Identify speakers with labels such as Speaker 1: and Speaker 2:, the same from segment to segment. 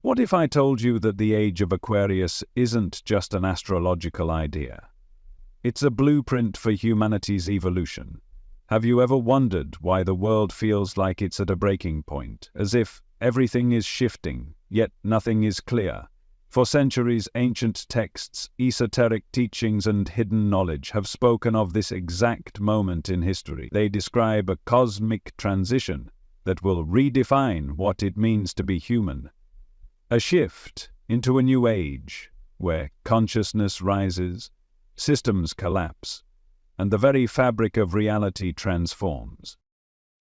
Speaker 1: What if I told you that the Age of Aquarius isn't just an astrological idea? It's a blueprint for humanity's evolution. Have you ever wondered why the world feels like it's at a breaking point, as if everything is shifting, yet nothing is clear? For centuries, ancient texts, esoteric teachings, and hidden knowledge have spoken of this exact moment in history. They describe a cosmic transition that will redefine what it means to be human. A shift into a new age, where consciousness rises, systems collapse, and the very fabric of reality transforms.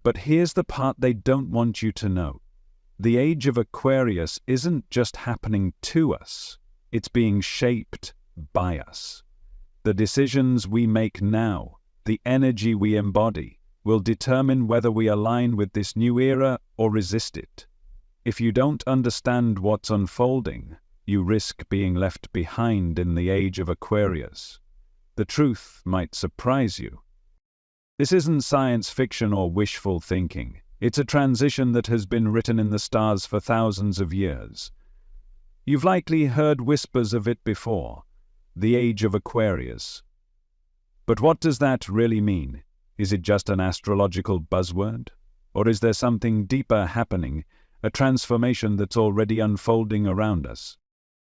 Speaker 1: But here's the part they don't want you to know. The Age of Aquarius isn't just happening to us, it's being shaped by us. The decisions we make now, the energy we embody, will determine whether we align with this new era or resist it. If you don't understand what's unfolding, you risk being left behind in the Age of Aquarius. The truth might surprise you. This isn't science fiction or wishful thinking. It's a transition that has been written in the stars for thousands of years. You've likely heard whispers of it before, the Age of Aquarius. But what does that really mean? Is it just an astrological buzzword? Or is there something deeper happening, a transformation that's already unfolding around us?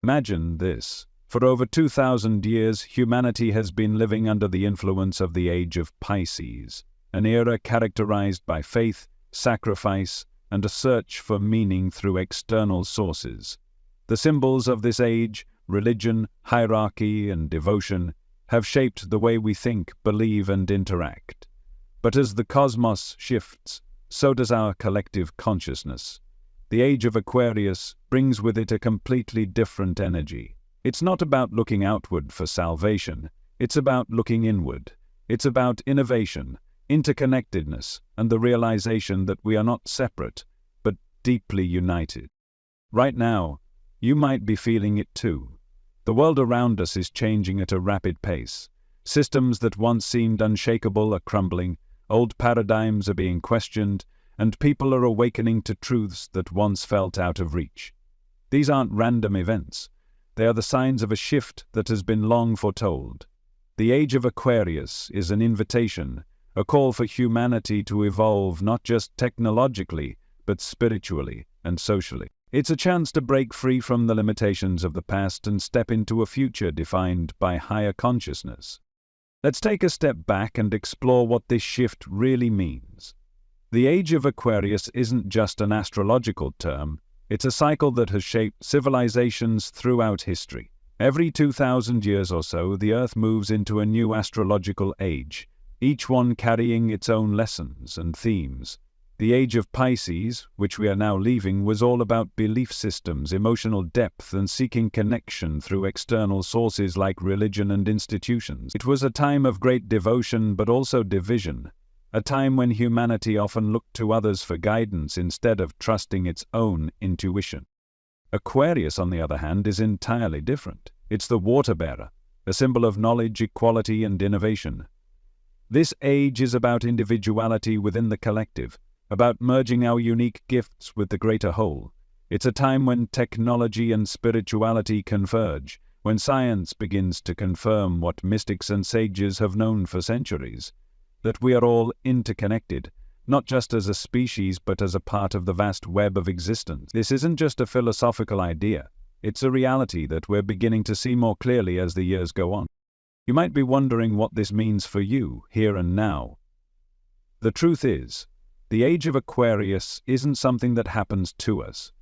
Speaker 1: Imagine this. For over 2,000 years, humanity has been living under the influence of the Age of Pisces, an era characterized by faith, sacrifice, and a search for meaning through external sources. The symbols of this age, religion, hierarchy, and devotion, have shaped the way we think, believe, and interact. But as the cosmos shifts, so does our collective consciousness. The Age of Aquarius brings with it a completely different energy. It's not about looking outward for salvation, it's about looking inward. It's about innovation, interconnectedness, and the realization that we are not separate, but deeply united. Right now, you might be feeling it too. The world around us is changing at a rapid pace. Systems that once seemed unshakable are crumbling, old paradigms are being questioned, and people are awakening to truths that once felt out of reach. These aren't random events. They are the signs of a shift that has been long foretold. The Age of Aquarius is an invitation, a call for humanity to evolve not just technologically, but spiritually and socially. It's a chance to break free from the limitations of the past and step into a future defined by higher consciousness. Let's take a step back and explore what this shift really means. The Age of Aquarius isn't just an astrological term, it's a cycle that has shaped civilizations throughout history. Every 2,000 years or so, the Earth moves into a new astrological age, each one carrying its own lessons and themes. The Age of Pisces, which we are now leaving, was all about belief systems, emotional depth, and seeking connection through external sources like religion and institutions. It was a time of great devotion but also division, a time when humanity often looked to others for guidance instead of trusting its own intuition. Aquarius, on the other hand, is entirely different. It's the water bearer, a symbol of knowledge, equality, and innovation. This age is about individuality within the collective, about merging our unique gifts with the greater whole. It's a time when technology and spirituality converge, when science begins to confirm what mystics and sages have known for centuries, that we are all interconnected, not just as a species but as a part of the vast web of existence. This isn't just a philosophical idea, it's a reality that we're beginning to see more clearly as the years go on. You might be wondering what this means for you, here and now. The truth is, the Age of Aquarius isn't something that happens to us.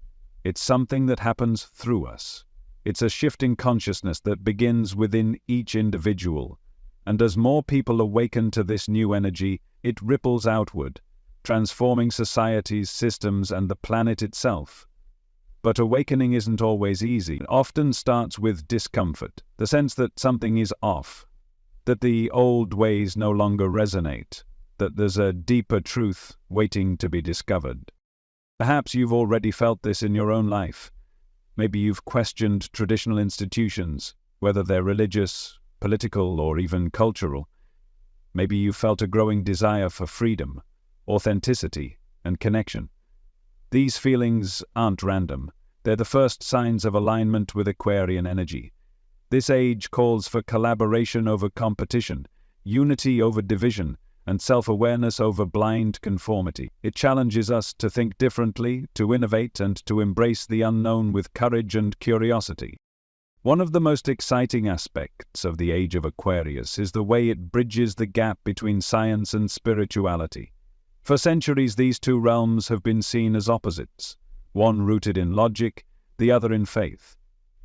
Speaker 1: It's something that happens through us. It's a shifting consciousness that begins within each individual. And as more people awaken to this new energy, it ripples outward, transforming societies, systems, and the planet itself. But awakening isn't always easy. It often starts with discomfort, the sense that something is off, that the old ways no longer resonate, that there's a deeper truth waiting to be discovered. Perhaps you've already felt this in your own life. Maybe you've questioned traditional institutions, whether they're religious, political, or even cultural. Maybe you've felt a growing desire for freedom, authenticity, and connection. These feelings aren't random. They're the first signs of alignment with Aquarian energy. This age calls for collaboration over competition, unity over division, and self-awareness over blind conformity. It challenges us to think differently, to innovate, and to embrace the unknown with courage and curiosity. One of the most exciting aspects of the Age of Aquarius is the way it bridges the gap between science and spirituality. For centuries, these two realms have been seen as opposites, one rooted in logic, the other in faith.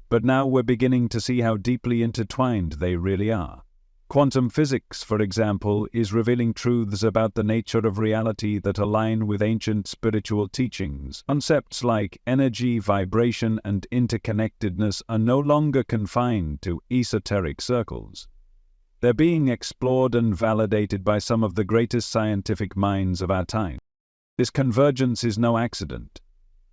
Speaker 1: But now we're beginning to see how deeply intertwined they really are. Quantum physics, for example, is revealing truths about the nature of reality that align with ancient spiritual teachings. Concepts like energy, vibration, and interconnectedness are no longer confined to esoteric circles. They're being explored and validated by some of the greatest scientific minds of our time. This convergence is no accident.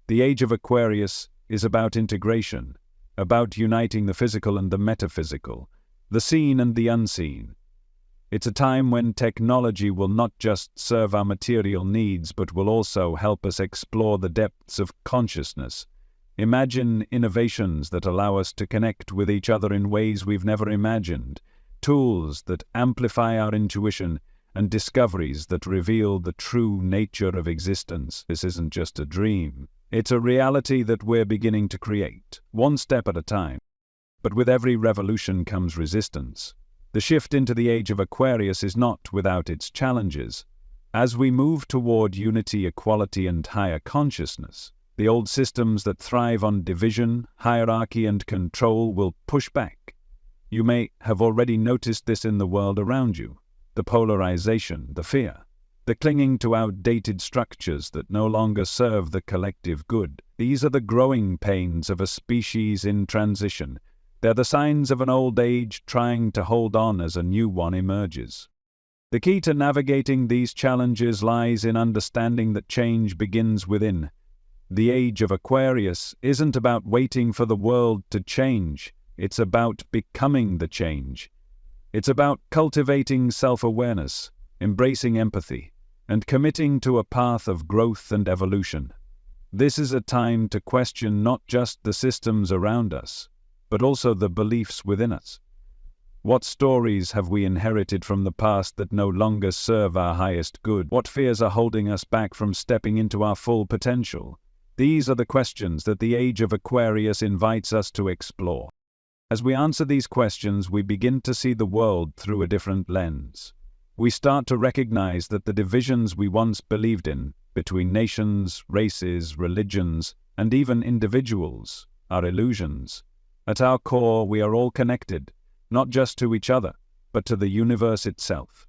Speaker 1: The Age of Aquarius is about integration, about uniting the physical and the metaphysical, the seen and the unseen. It's a time when technology will not just serve our material needs, but will also help us explore the depths of consciousness. Imagine innovations that allow us to connect with each other in ways we've never imagined, tools that amplify our intuition, and discoveries that reveal the true nature of existence. This isn't just a dream. It's a reality that we're beginning to create, one step at a time. But with every revolution comes resistance. The shift into the Age of Aquarius is not without its challenges. As we move toward unity, equality, and higher consciousness, the old systems that thrive on division, hierarchy, and control will push back. You may have already noticed this in the world around you: the polarization, the fear, the clinging to outdated structures that no longer serve the collective good. These are the growing pains of a species in transition. They're the signs of an old age trying to hold on as a new one emerges. The key to navigating these challenges lies in understanding that change begins within. The Age of Aquarius isn't about waiting for the world to change. It's about becoming the change. It's about cultivating self-awareness, embracing empathy, and committing to a path of growth and evolution. This is a time to question not just the systems around us, but also the beliefs within us. What stories have we inherited from the past that no longer serve our highest good? What fears are holding us back from stepping into our full potential? These are the questions that the Age of Aquarius invites us to explore. As we answer these questions, we begin to see the world through a different lens. We start to recognize that the divisions we once believed in, between nations, races, religions, and even individuals, are illusions. At our core, we are all connected, not just to each other, but to the universe itself.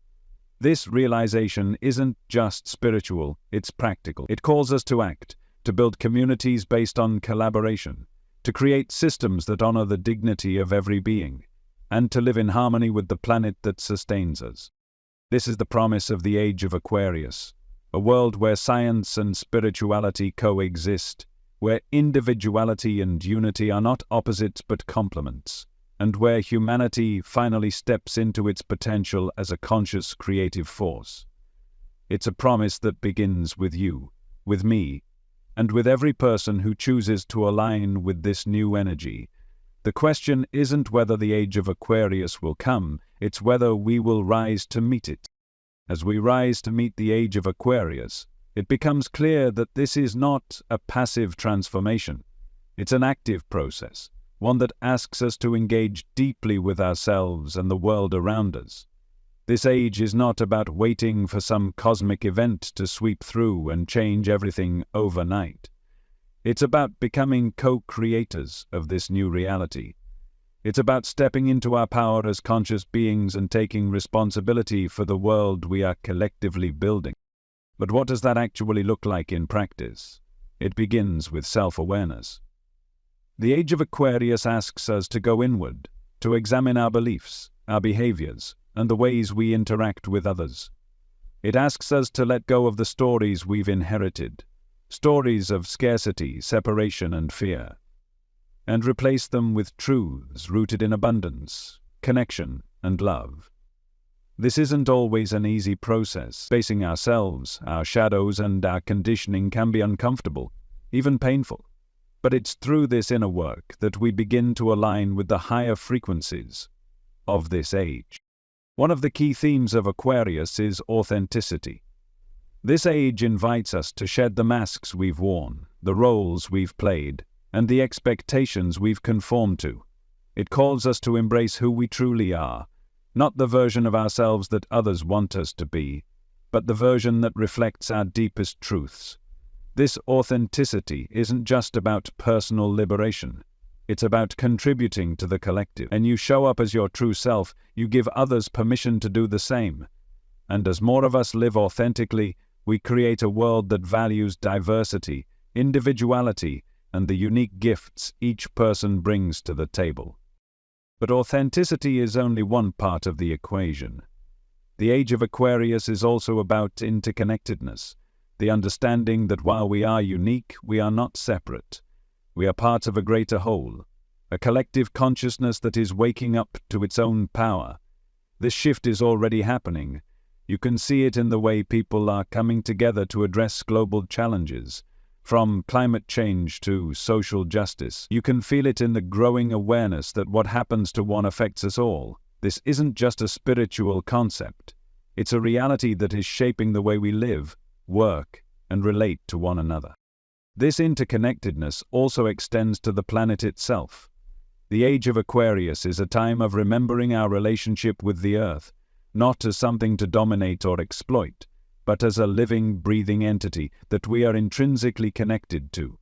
Speaker 1: This realization isn't just spiritual, it's practical. It calls us to act, to build communities based on collaboration, to create systems that honor the dignity of every being, and to live in harmony with the planet that sustains us. This is the promise of the Age of Aquarius, a world where science and spirituality coexist, where individuality and unity are not opposites but complements, and where humanity finally steps into its potential as a conscious creative force. It's a promise that begins with you, with me, and with every person who chooses to align with this new energy. The question isn't whether the Age of Aquarius will come, it's whether we will rise to meet it. As we rise to meet the Age of Aquarius, it becomes clear that this is not a passive transformation. It's an active process, one that asks us to engage deeply with ourselves and the world around us. This age is not about waiting for some cosmic event to sweep through and change everything overnight. It's about becoming co-creators of this new reality. It's about stepping into our power as conscious beings and taking responsibility for the world we are collectively building. But what does that actually look like in practice? It begins with self-awareness. The Age of Aquarius asks us to go inward, to examine our beliefs, our behaviors, and the ways we interact with others. It asks us to let go of the stories we've inherited, stories of scarcity, separation, and fear, and replace them with truths rooted in abundance, connection, and love. This isn't always an easy process. Facing ourselves, our shadows, and our conditioning can be uncomfortable, even painful. But it's through this inner work that we begin to align with the higher frequencies of this age. One of the key themes of Aquarius is authenticity. This age invites us to shed the masks we've worn, the roles we've played, and the expectations we've conformed to. It calls us to embrace who we truly are, not the version of ourselves that others want us to be, but the version that reflects our deepest truths. This authenticity isn't just about personal liberation. It's about contributing to the collective. And you show up as your true self, you give others permission to do the same. And as more of us live authentically, we create a world that values diversity, individuality, and the unique gifts each person brings to the table. But authenticity is only one part of the equation. The Age of Aquarius is also about interconnectedness, the understanding that while we are unique, we are not separate. We are part of a greater whole, a collective consciousness that is waking up to its own power. This shift is already happening. You can see it in the way people are coming together to address global challenges, from climate change to social justice. You can feel it in the growing awareness that what happens to one affects us all. This isn't just a spiritual concept. It's a reality that is shaping the way we live, work, and relate to one another. This interconnectedness also extends to the planet itself. The Age of Aquarius is a time of remembering our relationship with the Earth, not as something to dominate or exploit, but as a living, breathing entity that we are intrinsically connected to.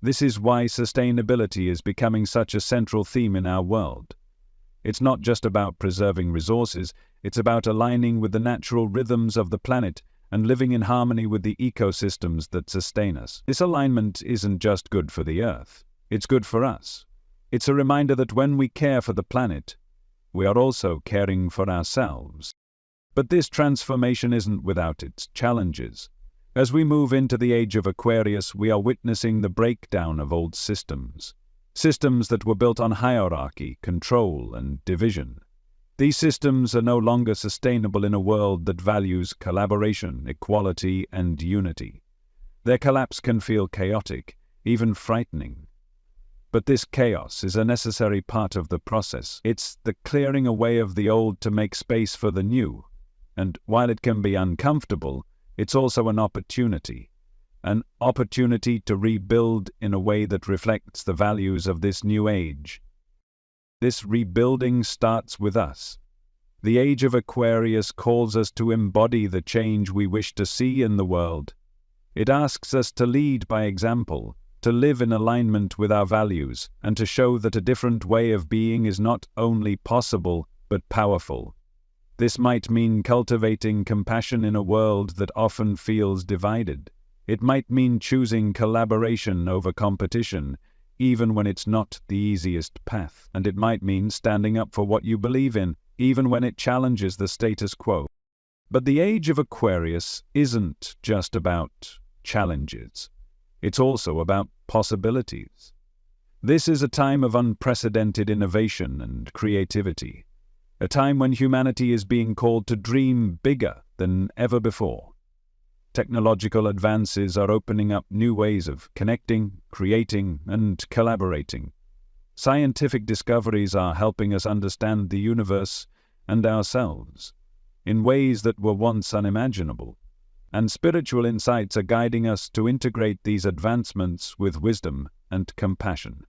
Speaker 1: This is why sustainability is becoming such a central theme in our world. It's not just about preserving resources, it's about aligning with the natural rhythms of the planet and living in harmony with the ecosystems that sustain us. This alignment isn't just good for the Earth, it's good for us. It's a reminder that when we care for the planet, we are also caring for ourselves. But this transformation isn't without its challenges. As we move into the Age of Aquarius, we are witnessing the breakdown of old systems. Systems that were built on hierarchy, control, and division. These systems are no longer sustainable in a world that values collaboration, equality, and unity. Their collapse can feel chaotic, even frightening. But this chaos is a necessary part of the process. It's the clearing away of the old to make space for the new. And while it can be uncomfortable, it's also an opportunity to rebuild in a way that reflects the values of this new age. This rebuilding starts with us. The Age of Aquarius calls us to embody the change we wish to see in the world. It asks us to lead by example, to live in alignment with our values, and to show that a different way of being is not only possible, but powerful. This might mean cultivating compassion in a world that often feels divided. It might mean choosing collaboration over competition, even when it's not the easiest path. And it might mean standing up for what you believe in, even when it challenges the status quo. But the Age of Aquarius isn't just about challenges. It's also about possibilities. This is a time of unprecedented innovation and creativity. A time when humanity is being called to dream bigger than ever before. Technological advances are opening up new ways of connecting, creating, and collaborating. Scientific discoveries are helping us understand the universe and ourselves in ways that were once unimaginable. And spiritual insights are guiding us to integrate these advancements with wisdom and compassion.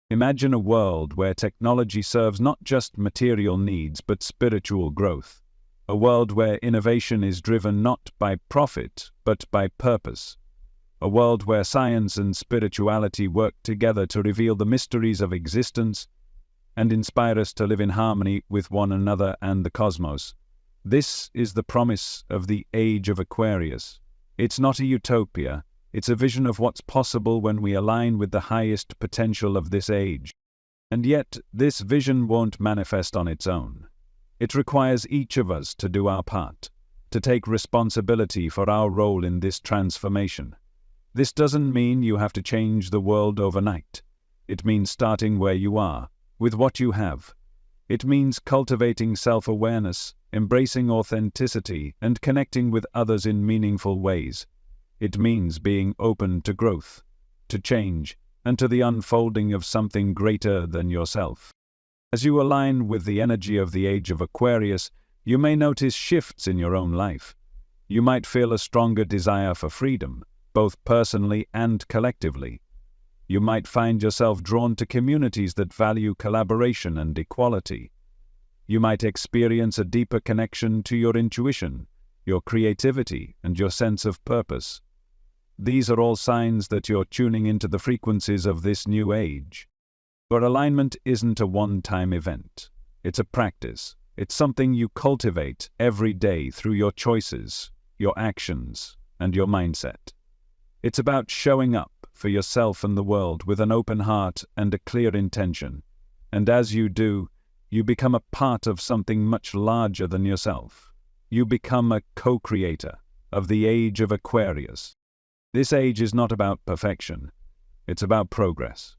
Speaker 1: Imagine a world where technology serves not just material needs but spiritual growth. A world where innovation is driven not by profit but by purpose. A world where science and spirituality work together to reveal the mysteries of existence and inspire us to live in harmony with one another and the cosmos. This is the promise of the Age of Aquarius. It's not a utopia, it's a vision of what's possible when we align with the highest potential of this age. And yet, this vision won't manifest on its own. It requires each of us to do our part, to take responsibility for our role in this transformation. This doesn't mean you have to change the world overnight. It means starting where you are, with what you have. It means cultivating self-awareness, embracing authenticity, and connecting with others in meaningful ways. It means being open to growth, to change, and to the unfolding of something greater than yourself. As you align with the energy of the Age of Aquarius, you may notice shifts in your own life. You might feel a stronger desire for freedom, both personally and collectively. You might find yourself drawn to communities that value collaboration and equality. You might experience a deeper connection to your intuition, your creativity, and your sense of purpose. These are all signs that you're tuning into the frequencies of this new age. But alignment isn't a one-time event. It's a practice. It's something you cultivate every day through your choices, your actions, and your mindset. It's about showing up for yourself and the world with an open heart and a clear intention. And as you do, you become a part of something much larger than yourself. You become a co-creator of the Age of Aquarius. This age is not about perfection. It's about progress.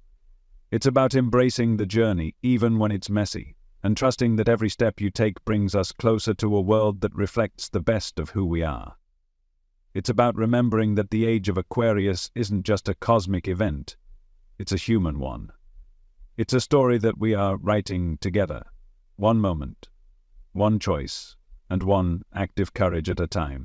Speaker 1: It's about embracing the journey even when it's messy, and trusting that every step you take brings us closer to a world that reflects the best of who we are. It's about remembering that the Age of Aquarius isn't just a cosmic event, it's a human one. It's a story that we are writing together, one moment, one choice, and one act of courage at a time.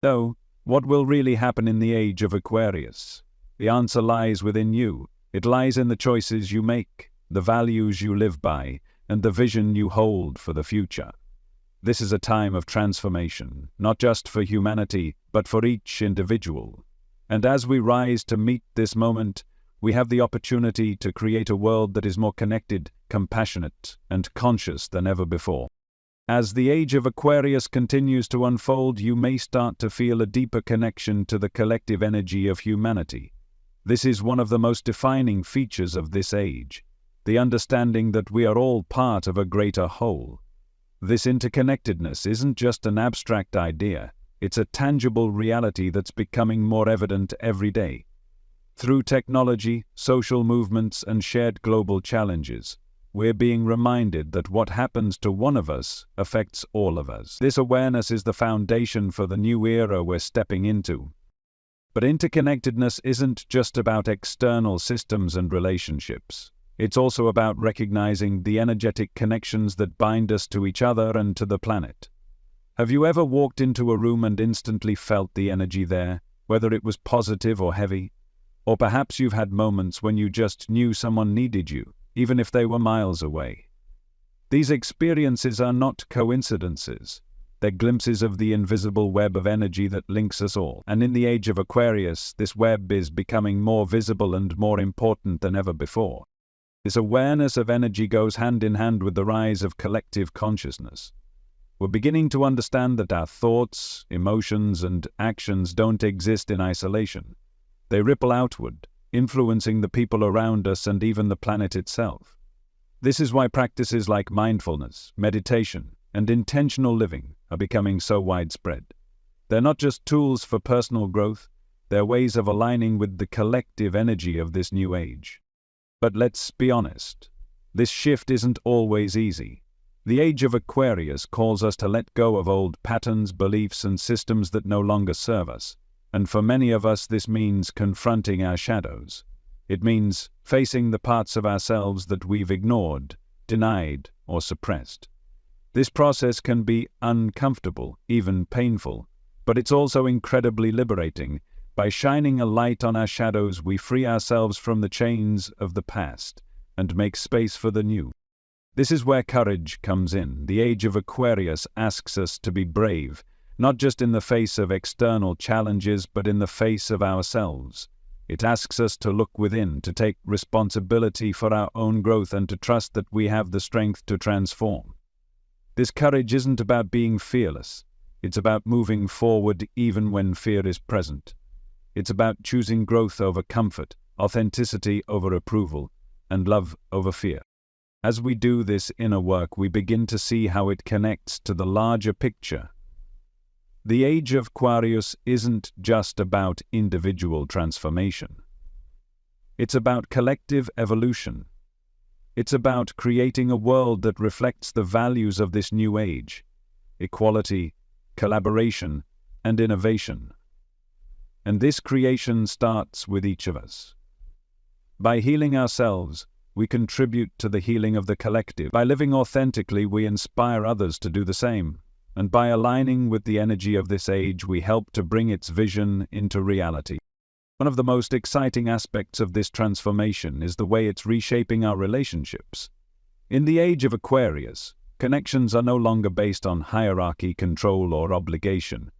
Speaker 1: So, what will really happen in the Age of Aquarius? The answer lies within you. It lies in the choices you make, the values you live by, and the vision you hold for the future. This is a time of transformation, not just for humanity, but for each individual. And as we rise to meet this moment, we have the opportunity to create a world that is more connected, compassionate, and conscious than ever before. As the Age of Aquarius continues to unfold, you may start to feel a deeper connection to the collective energy of humanity. This is one of the most defining features of this age, the understanding that we are all part of a greater whole. This interconnectedness isn't just an abstract idea, it's a tangible reality that's becoming more evident every day. Through technology, social movements, and shared global challenges, we're being reminded that what happens to one of us affects all of us. This awareness is the foundation for the new era we're stepping into. But interconnectedness isn't just about external systems and relationships. It's also about recognizing the energetic connections that bind us to each other and to the planet. Have you ever walked into a room and instantly felt the energy there, whether it was positive or heavy? Or perhaps you've had moments when you just knew someone needed you, even if they were miles away. These experiences are not coincidences. They're glimpses of the invisible web of energy that links us all. And in the Age of Aquarius, this web is becoming more visible and more important than ever before. This awareness of energy goes hand in hand with the rise of collective consciousness. We're beginning to understand that our thoughts, emotions, and actions don't exist in isolation. They ripple outward, influencing the people around us and even the planet itself. This is why practices like mindfulness, meditation, and intentional living are becoming so widespread. They're not just tools for personal growth, they're ways of aligning with the collective energy of this new age. But let's be honest, this shift isn't always easy. The Age of Aquarius calls us to let go of old patterns, beliefs, and systems that no longer serve us. And for many of us, this means confronting our shadows. It means facing the parts of ourselves that we've ignored, denied, or suppressed. This process can be uncomfortable, even painful, but it's also incredibly liberating. By shining a light on our shadows, we free ourselves from the chains of the past and make space for the new. This is where courage comes in. The Age of Aquarius asks us to be brave, not just in the face of external challenges, but in the face of ourselves. It asks us to look within, to take responsibility for our own growth, and to trust that we have the strength to transform. This courage isn't about being fearless. It's about moving forward even when fear is present. It's about choosing growth over comfort, authenticity over approval, and love over fear. As we do this inner work, we begin to see how it connects to the larger picture. The Age of Aquarius isn't just about individual transformation. It's about collective evolution. It's about creating a world that reflects the values of this new age: equality, collaboration, and innovation. And this creation starts with each of us. By healing ourselves, we contribute to the healing of the collective. By living authentically, we inspire others to do the same. And by aligning with the energy of this age, we help to bring its vision into reality. One of the most exciting aspects of this transformation is the way it's reshaping our relationships. In the Age of Aquarius, connections are no longer based on hierarchy, control, or obligation.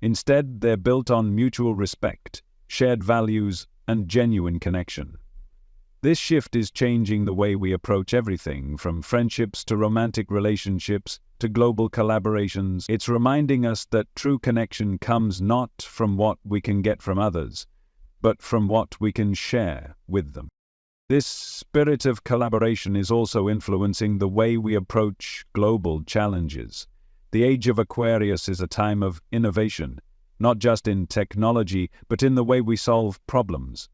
Speaker 1: Instead, they're built on mutual respect, shared values, and genuine connection. This shift is changing the way we approach everything, from friendships to romantic relationships to global collaborations. It's reminding us that true connection comes not from what we can get from others, but from what we can share with them. This spirit of collaboration is also influencing the way we approach global challenges. The Age of Aquarius is a time of innovation, not just in technology, but in the way we solve problems.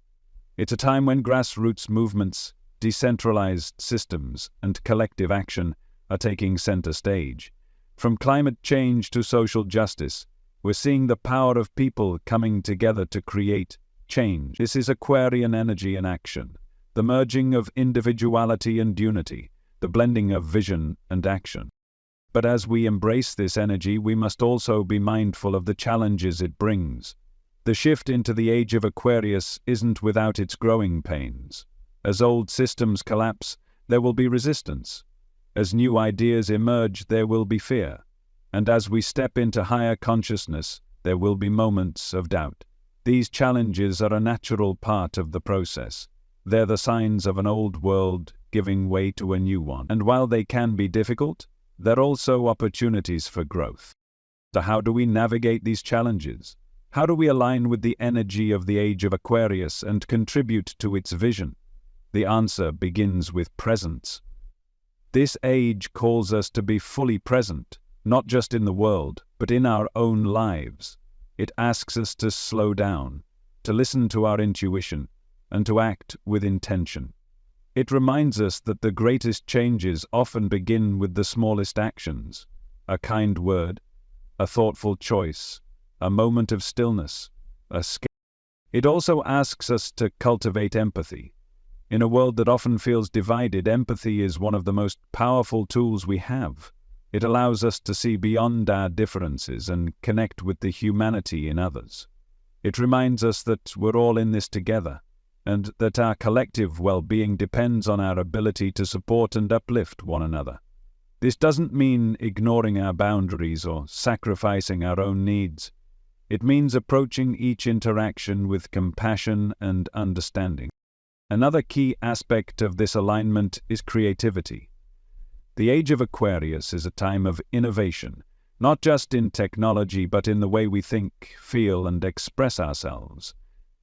Speaker 1: It's a time when grassroots movements, decentralized systems, and collective action are taking center stage. From climate change to social justice, we're seeing the power of people coming together to create change. This is Aquarian energy in action, the merging of individuality and unity, the blending of vision and action. But as we embrace this energy, we must also be mindful of the challenges it brings. The shift into the Age of Aquarius isn't without its growing pains. As old systems collapse, there will be resistance. As new ideas emerge, there will be fear. And as we step into higher consciousness, there will be moments of doubt. These challenges are a natural part of the process. They're the signs of an old world giving way to a new one. And while they can be difficult, they're also opportunities for growth. So how do we navigate these challenges? How do we align with the energy of the Age of Aquarius and contribute to its vision? The answer begins with presence. This age calls us to be fully present, not just in the world, but in our own lives. It asks us to slow down, to listen to our intuition, and to act with intention. It reminds us that the greatest changes often begin with the smallest actions: a kind word, a thoughtful choice, a moment of stillness, It also asks us to cultivate empathy. In a world that often feels divided, empathy is one of the most powerful tools we have. It allows us to see beyond our differences and connect with the humanity in others. It reminds us that we're all in this together, and that our collective well-being depends on our ability to support and uplift one another. This doesn't mean ignoring our boundaries or sacrificing our own needs. It means approaching each interaction with compassion and understanding. Another key aspect of this alignment is creativity. The Age of Aquarius is a time of innovation, not just in technology but in the way we think, feel, and express ourselves.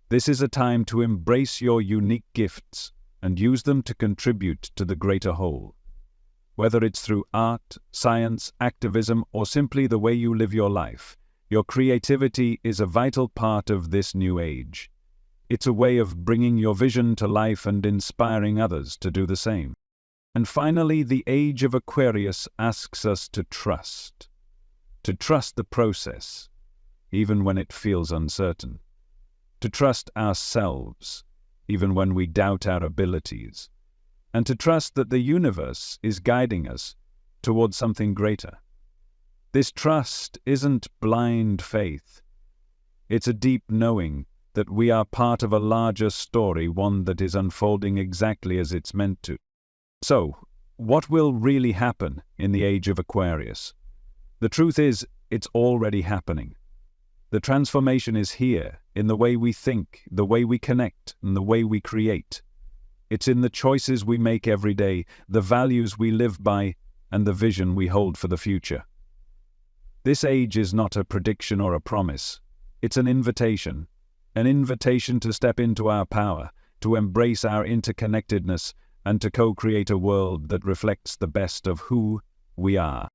Speaker 1: This is a time to embrace your unique gifts and use them to contribute to the greater whole. Whether it's through art, science, activism, or simply the way you live your life, your creativity is a vital part of this new age. It's a way of bringing your vision to life and inspiring others to do the same. And finally, the Age of Aquarius asks us to trust the process, even when it feels uncertain. To trust ourselves, even when we doubt our abilities. And to trust that the universe is guiding us towards something greater. This trust isn't blind faith. It's a deep knowing that we are part of a larger story, one that is unfolding exactly as it's meant to. So, what will really happen in the Age of Aquarius? The truth is, it's already happening. The transformation is here, in the way we think, the way we connect, and the way we create. It's in the choices we make every day, the values we live by, and the vision we hold for the future. This age is not a prediction or a promise. It's an invitation to step into our power, to embrace our interconnectedness, and to co-create a world that reflects the best of who we are.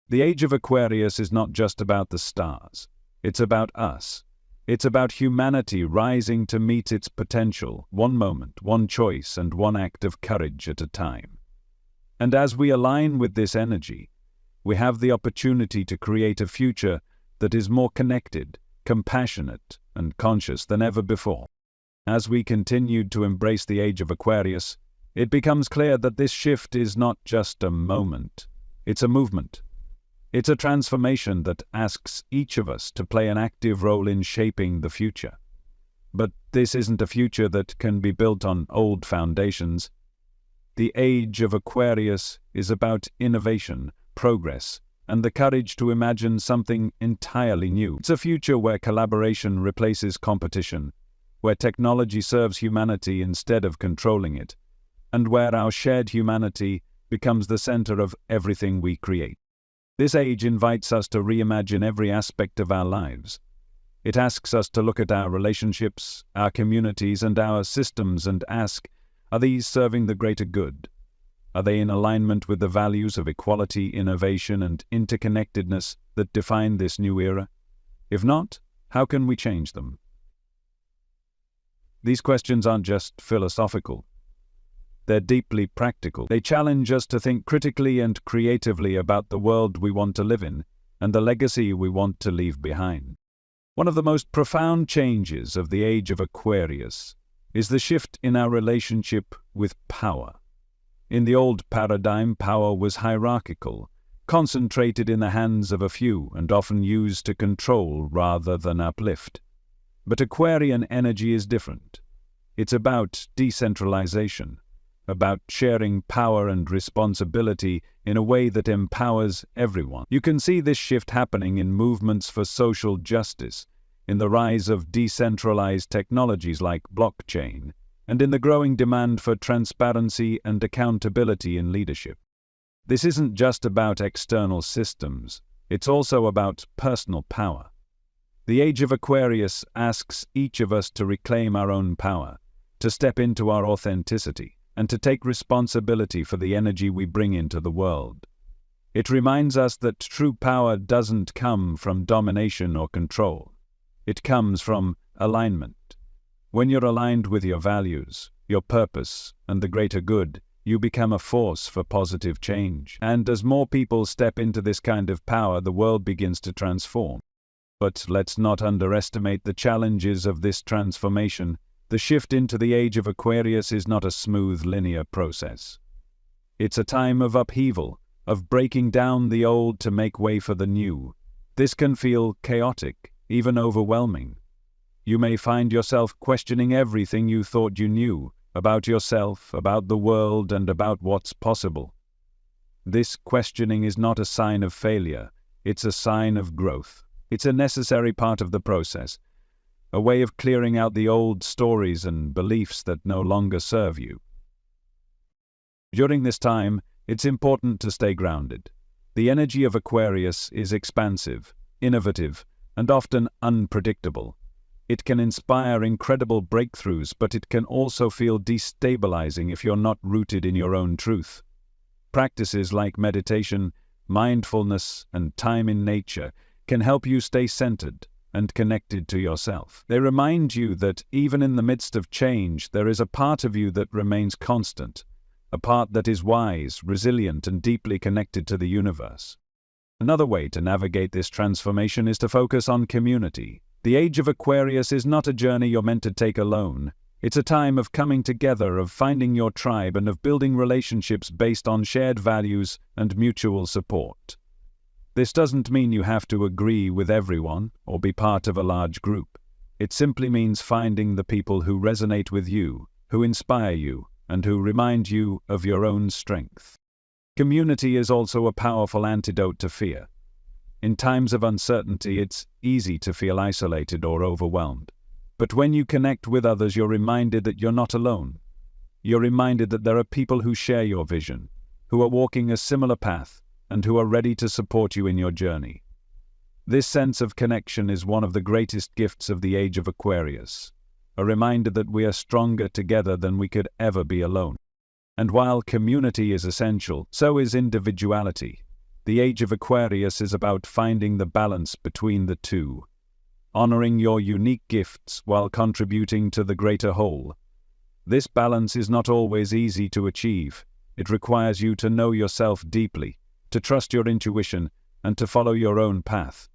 Speaker 1: The Age of Aquarius is not just about the stars. It's about us. It's about humanity rising to meet its potential, one moment, one choice, and one act of courage at a time. And as we align with this energy, we have the opportunity to create a future that is more connected, compassionate, and conscious than ever before. As we continued to embrace the Age of Aquarius, it becomes clear that this shift is not just a moment. It's a movement. It's a transformation that asks each of us to play an active role in shaping the future. But this isn't a future that can be built on old foundations. The Age of Aquarius is about innovation, progress, and the courage to imagine something entirely new. It's a future where collaboration replaces competition, where technology serves humanity instead of controlling it, and where our shared humanity becomes the center of everything we create. This age invites us to reimagine every aspect of our lives. It asks us to look at our relationships, our communities, and our systems and ask, are these serving the greater good? Are they in alignment with the values of equality, innovation, and interconnectedness that define this new era? If not, how can we change them? These questions aren't just philosophical. They're deeply practical. They challenge us to think critically and creatively about the world we want to live in and the legacy we want to leave behind. One of the most profound changes of the Age of Aquarius is the shift in our relationship with power. In the old paradigm, power was hierarchical, concentrated in the hands of a few and often used to control rather than uplift. But Aquarian energy is different. It's about decentralization, about sharing power and responsibility in a way that empowers everyone. You can see this shift happening in movements for social justice, in the rise of decentralized technologies like blockchain, and in the growing demand for transparency and accountability in leadership. This isn't just about external systems, it's also about personal power. The Age of Aquarius asks each of us to reclaim our own power, to step into our authenticity, and to take responsibility for the energy we bring into the world. It reminds us that true power doesn't come from domination or control. It comes from alignment. When you're aligned with your values, your purpose, and the greater good, you become a force for positive change. And as more people step into this kind of power, the world begins to transform. But let's not underestimate the challenges of this transformation. The shift into the Age of Aquarius is not a smooth, linear process. It's a time of upheaval, of breaking down the old to make way for the new. This can feel chaotic, even overwhelming. You may find yourself questioning everything you thought you knew about yourself, about the world, and about what's possible. This questioning is not a sign of failure, it's a sign of growth. It's a necessary part of the process, a way of clearing out the old stories and beliefs that no longer serve you. During this time, it's important to stay grounded. The energy of Aquarius is expansive, innovative, and often unpredictable. It can inspire incredible breakthroughs, but it can also feel destabilizing if you're not rooted in your own truth. Practices like meditation, mindfulness, and time in nature can help you stay centered and connected to yourself. They remind you that even in the midst of change, there is a part of you that remains constant, a part that is wise, resilient, and deeply connected to the universe. Another way to navigate this transformation is to focus on community. The Age of Aquarius is not a journey you're meant to take alone. It's a time of coming together, of finding your tribe, and of building relationships based on shared values and mutual support. This doesn't mean you have to agree with everyone or be part of a large group. It simply means finding the people who resonate with you, who inspire you, and who remind you of your own strength. Community is also a powerful antidote to fear. In times of uncertainty, it's easy to feel isolated or overwhelmed. But when you connect with others, you're reminded that you're not alone. You're reminded that there are people who share your vision, who are walking a similar path, and who are ready to support you in your journey. This sense of connection is one of the greatest gifts of the Age of Aquarius, a reminder that we are stronger together than we could ever be alone. And while community is essential, so is individuality. The Age of Aquarius is about finding the balance between the two, honoring your unique gifts while contributing to the greater whole. This balance is not always easy to achieve. It requires you to know yourself deeply, to trust your intuition, and to follow your own path,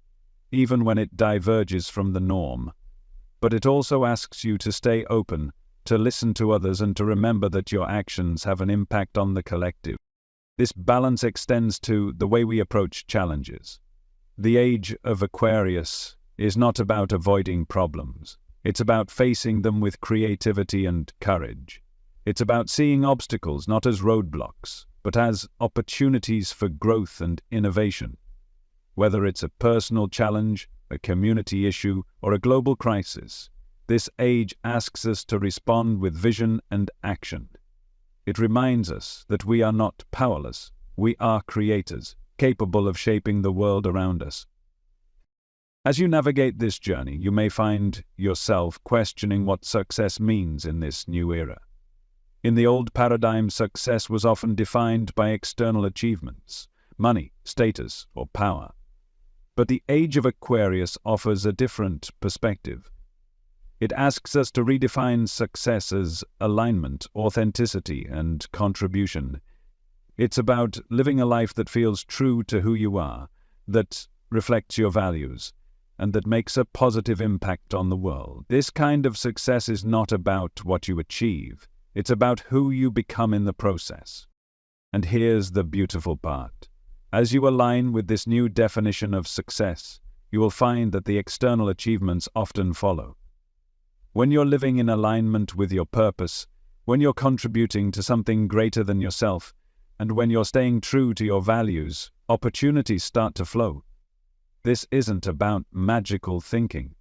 Speaker 1: even when it diverges from the norm. but it also asks you to stay open, to listen to others, and to remember that your actions have an impact on the collective. This balance extends to the way we approach challenges. The Age of Aquarius is not about avoiding problems. It's about facing them with creativity and courage. It's about seeing obstacles not as roadblocks, but as opportunities for growth and innovation. Whether it's a personal challenge, a community issue, or a global crisis, this age asks us to respond with vision and action. It reminds us that we are not powerless. We are creators, capable of shaping the world around us. As you navigate this journey, you may find yourself questioning what success means in this new era. In the old paradigm, success was often defined by external achievements, money, status, or power. But the Age of Aquarius offers a different perspective. It asks us to redefine success as alignment, authenticity, and contribution. It's about living a life that feels true to who you are, that reflects your values, and that makes a positive impact on the world. This kind of success is not about what you achieve. It's about who you become in the process. And here's the beautiful part. As you align with this new definition of success, you will find that the external achievements often follow. When you're living in alignment with your purpose, when you're contributing to something greater than yourself, and when you're staying true to your values, opportunities start to flow. This isn't about magical thinking.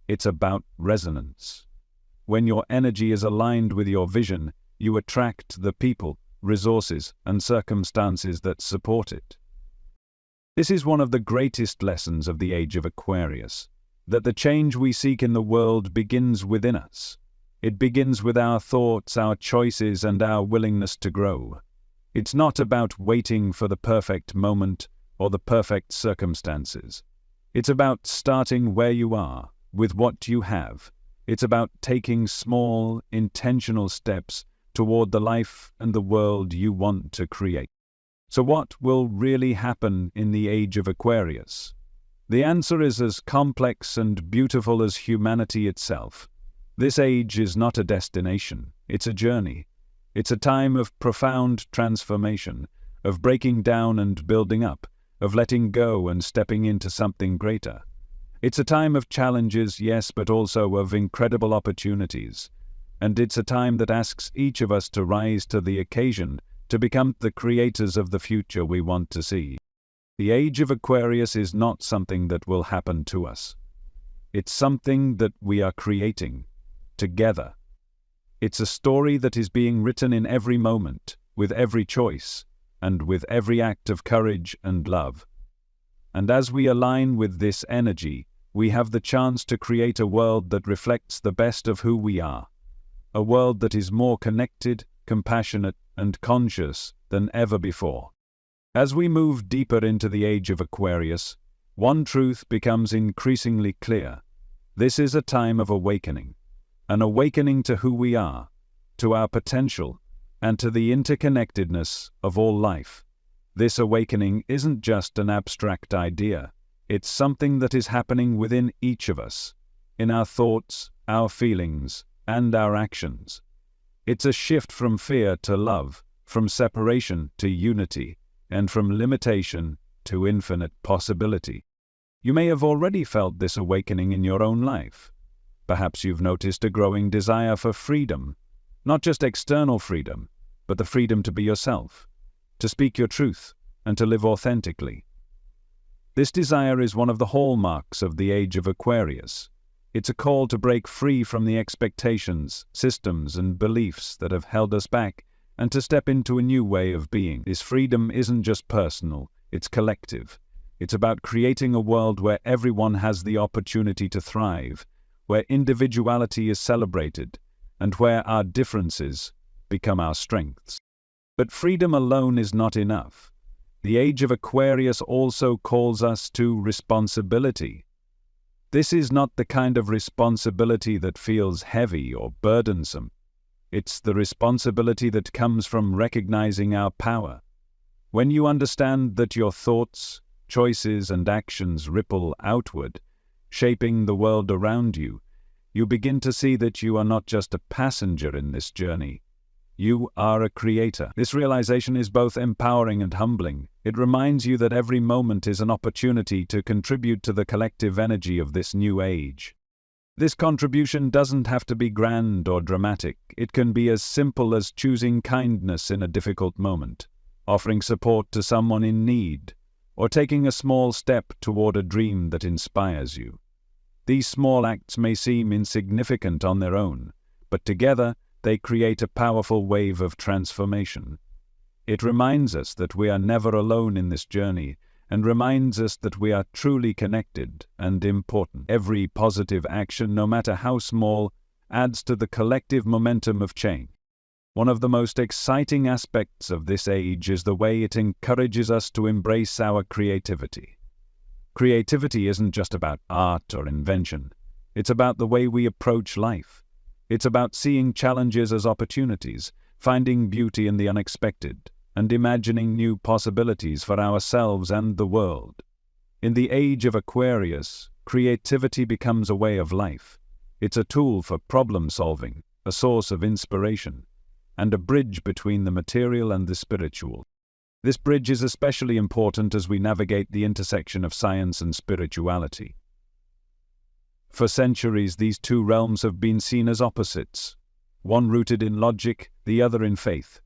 Speaker 1: It's about resonance. When your energy is aligned with your vision, you attract the people, resources, and circumstances that support it. This is one of the greatest lessons of the Age of Aquarius, that the change we seek in the world begins within us. It begins with our thoughts, our choices, and our willingness to grow. It's not about waiting for the perfect moment or the perfect circumstances. It's about starting where you are, with what you have. It's about taking small, intentional steps toward the life and the world you want to create. So what will really happen in the Age of Aquarius? The answer is as complex and beautiful as humanity itself. This age is not a destination, it's a journey. It's a time of profound transformation, of breaking down and building up, of letting go and stepping into something greater. It's a time of challenges, yes, but also of incredible opportunities. And it's a time that asks each of us to rise to the occasion, to become the creators of the future we want to see. The Age of Aquarius is not something that will happen to us. It's something that we are creating, together. It's a story that is being written in every moment, with every choice, and with every act of courage and love. And as we align with this energy, we have the chance to create a world that reflects the best of who we are. A world that is more connected, compassionate, and conscious than ever before. As we move deeper into the Age of Aquarius, one truth becomes increasingly clear. This is a time of awakening. An awakening to who we are, to our potential, and to the interconnectedness of all life. This awakening isn't just an abstract idea. It's something that is happening within each of us, in our thoughts, our feelings, and our actions. It's a shift from fear to love, from separation to unity, and from limitation to infinite possibility. You may have already felt this awakening in your own life. Perhaps you've noticed a growing desire for freedom, not just external freedom, but the freedom to be yourself, to speak your truth, and to live authentically. This desire is one of the hallmarks of the Age of Aquarius. It's a call to break free from the expectations, systems, and beliefs that have held us back, and to step into a new way of being. This freedom isn't just personal, it's collective. It's about creating a world where everyone has the opportunity to thrive, where individuality is celebrated, and where our differences become our strengths. But freedom alone is not enough. The Age of Aquarius also calls us to responsibility. This is not the kind of responsibility that feels heavy or burdensome. It's the responsibility that comes from recognizing our power. When you understand that your thoughts, choices, and actions ripple outward, shaping the world around you, you begin to see that you are not just a passenger in this journey. You are a creator. This realization is both empowering and humbling. It reminds you that every moment is an opportunity to contribute to the collective energy of this new age. This contribution doesn't have to be grand or dramatic. It can be as simple as choosing kindness in a difficult moment, offering support to someone in need, or taking a small step toward a dream that inspires you. These small acts may seem insignificant on their own, but together they create a powerful wave of transformation. It reminds us that we are never alone in this journey, and reminds us that we are truly connected and important. Every positive action, no matter how small, adds to the collective momentum of change. One of the most exciting aspects of this age is the way it encourages us to embrace our creativity. Creativity isn't just about art or invention. It's about the way we approach life. It's about seeing challenges as opportunities, finding beauty in the unexpected, and imagining new possibilities for ourselves and the world. In the Age of Aquarius, creativity becomes a way of life. It's a tool for problem-solving, a source of inspiration, and a bridge between the material and the spiritual. This bridge is especially important as we navigate the intersection of science and spirituality. For centuries, these two realms have been seen as opposites, one rooted in logic, the other in faith.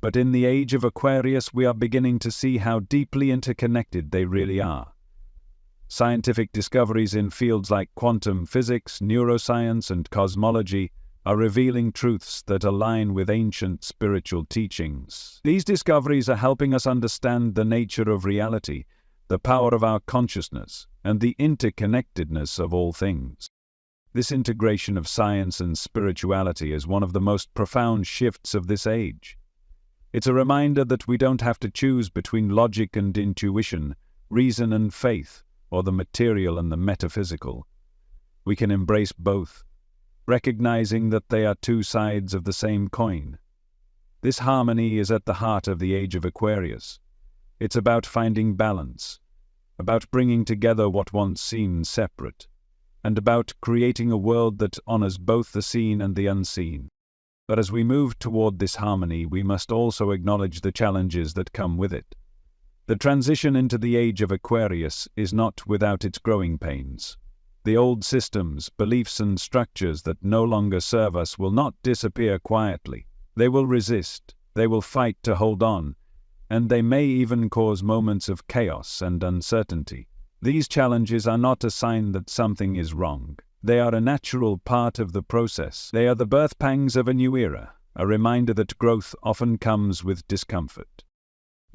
Speaker 1: But in the Age of Aquarius, we are beginning to see how deeply interconnected they really are. Scientific discoveries in fields like quantum physics, neuroscience, and cosmology are revealing truths that align with ancient spiritual teachings. These discoveries are helping us understand the nature of reality, the power of our consciousness, and the interconnectedness of all things. This integration of science and spirituality is one of the most profound shifts of this age. It's a reminder that we don't have to choose between logic and intuition, reason and faith, or the material and the metaphysical. We can embrace both, recognizing that they are two sides of the same coin. This harmony is at the heart of the Age of Aquarius. It's about finding balance, about bringing together what once seemed separate, and about creating a world that honors both the seen and the unseen. But as we move toward this harmony, we must also acknowledge the challenges that come with it. The transition into the Age of Aquarius is not without its growing pains. The old systems, beliefs, and structures that no longer serve us will not disappear quietly. They will resist, they will fight to hold on, and they may even cause moments of chaos and uncertainty. These challenges are not a sign that something is wrong. They are a natural part of the process. They are the birth pangs of a new era, a reminder that growth often comes with discomfort.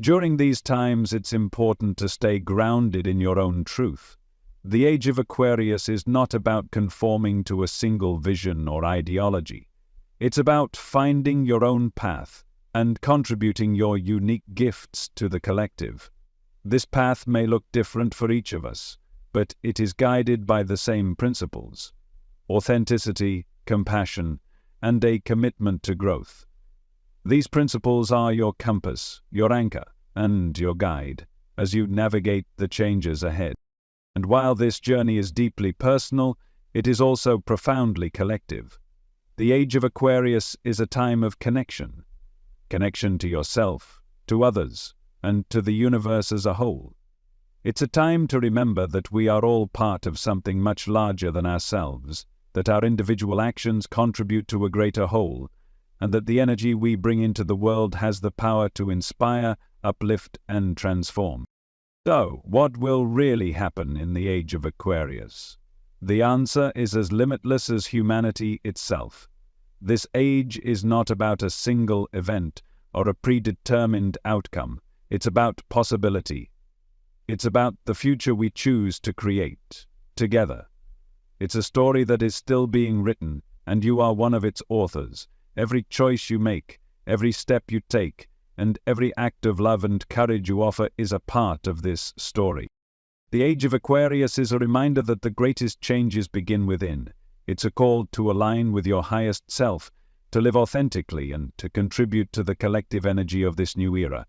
Speaker 1: During these times, it's important to stay grounded in your own truth. The Age of Aquarius is not about conforming to a single vision or ideology. It's about finding your own path and contributing your unique gifts to the collective. This path may look different for each of us, but it is guided by the same principles: authenticity, compassion, and a commitment to growth. These principles are your compass, your anchor, and your guide as you navigate the changes ahead. And while this journey is deeply personal, it is also profoundly collective. The Age of Aquarius is a time of connection. Connection to yourself, to others, and to the universe as a whole. It's a time to remember that we are all part of something much larger than ourselves, that our individual actions contribute to a greater whole, and that the energy we bring into the world has the power to inspire, uplift, and transform. So, what will really happen in the Age of Aquarius? The answer is as limitless as humanity itself. This age is not about a single event or a predetermined outcome. It's about possibility. It's about the future we choose to create, together. It's a story that is still being written, and you are one of its authors. Every choice you make, every step you take, and every act of love and courage you offer is a part of this story. The Age of Aquarius is a reminder that the greatest changes begin within. It's a call to align with your highest self, to live authentically, and to contribute to the collective energy of this new era.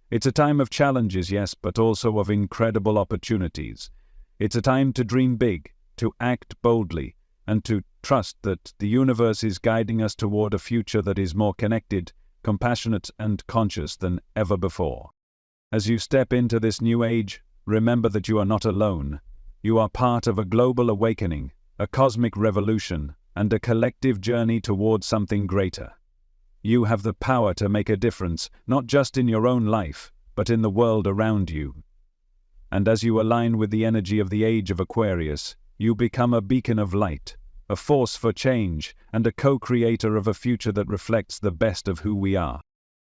Speaker 1: It's a time of challenges, yes, but also of incredible opportunities. It's a time to dream big, to act boldly, and to trust that the universe is guiding us toward a future that is more connected, compassionate, and conscious than ever before. As you step into this new age, remember that you are not alone. You are part of a global awakening, a cosmic revolution, and a collective journey towards something greater. You have the power to make a difference, not just in your own life, but in the world around you. And as you align with the energy of the Age of Aquarius, you become a beacon of light, a force for change, and a co-creator of a future that reflects the best of who we are.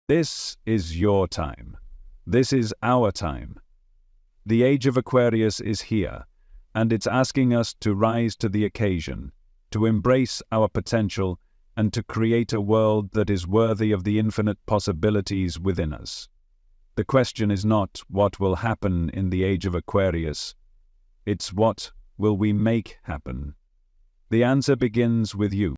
Speaker 1: This is your time. This is our time. The Age of Aquarius is here, and it's asking us to rise to the occasion, to embrace our potential, and to create a world that is worthy of the infinite possibilities within us. The question is not what will happen in the Age of Aquarius, it's what will we make happen. The answer begins with you.